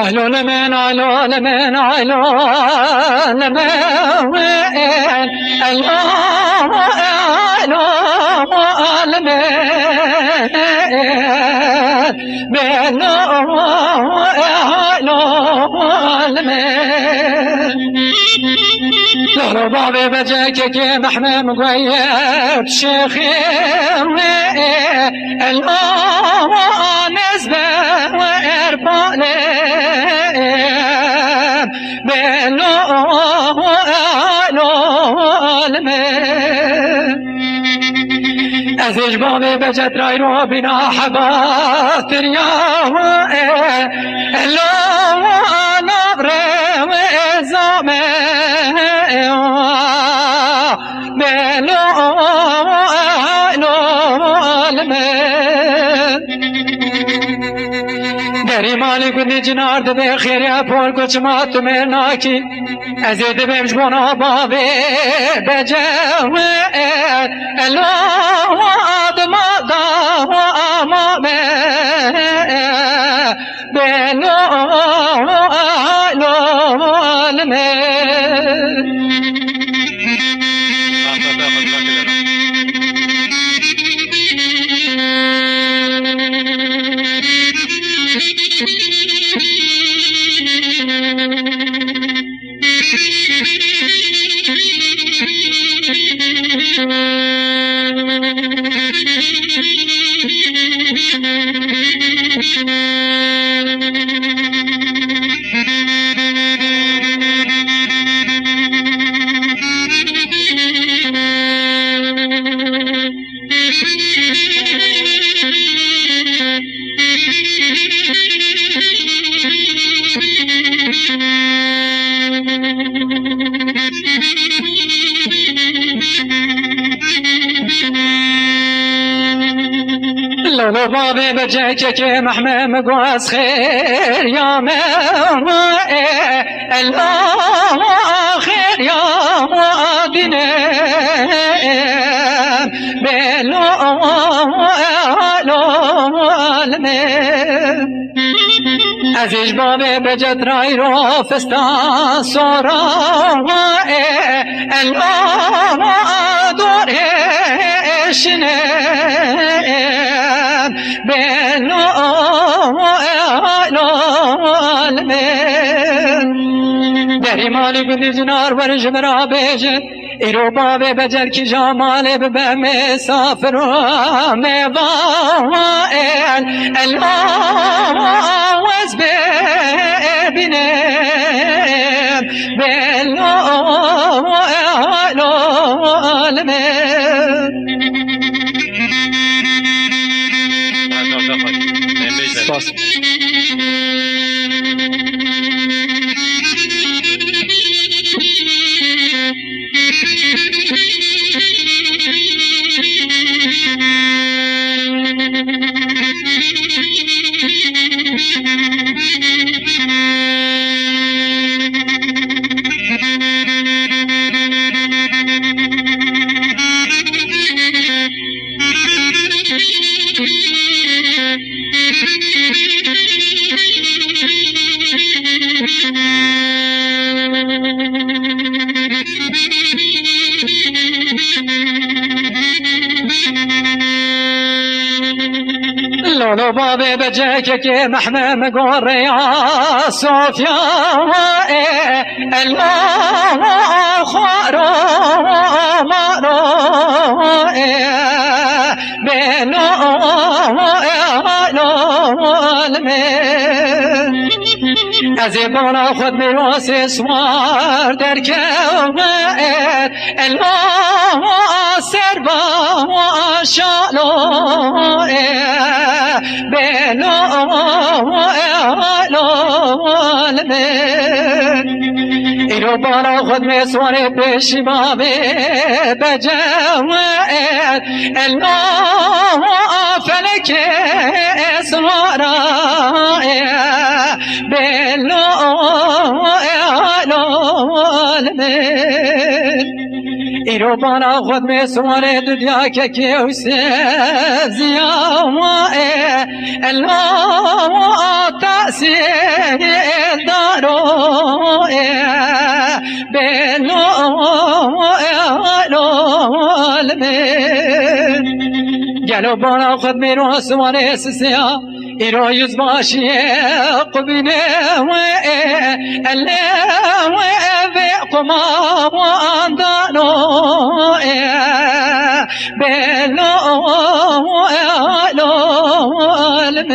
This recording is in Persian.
أهل من أهل من أهل من بابي بجاك يا محمد مقيد شيخي نسبة وإرفاني بلو ازش بابي بجت راي رو بنا حبات رياو لو نبري وزامي دری مالی کندی جنار ده خیر یا پول کچ ما تمه ناکی ازید بمش بنا بابی بجاو الو آدم آدم آمامه بلو آلوالمه لولو بابي بجاك يا محمد مقواس خير يا الآخر يا مدينة بلو عزيز بابي بجت راي رو فستان صورا الآدور شنم بلو دری مالی گندی جنار برش برا بیجت ایرو بابی بجر کی جامال ببه مسافر میوان الآواز ببینم بلو لولو بابي بجاك يا محمد مقور يا صوفيا الآخر مارو بلو ازيبونا خد میراث سوار در کومت الآسر با شالو بلو ایرو بالا خود میسوار پیشی بابی بجوت فلک سوارا بلو ایرو بانا خود می سواره دنیا که کیوسه زیامه الله تأثیر دارو بلو العالمین گلو بانا خود می رو سواره سسیا ایرو یز باشیه قبینه الله قما واندانو بلو العالمين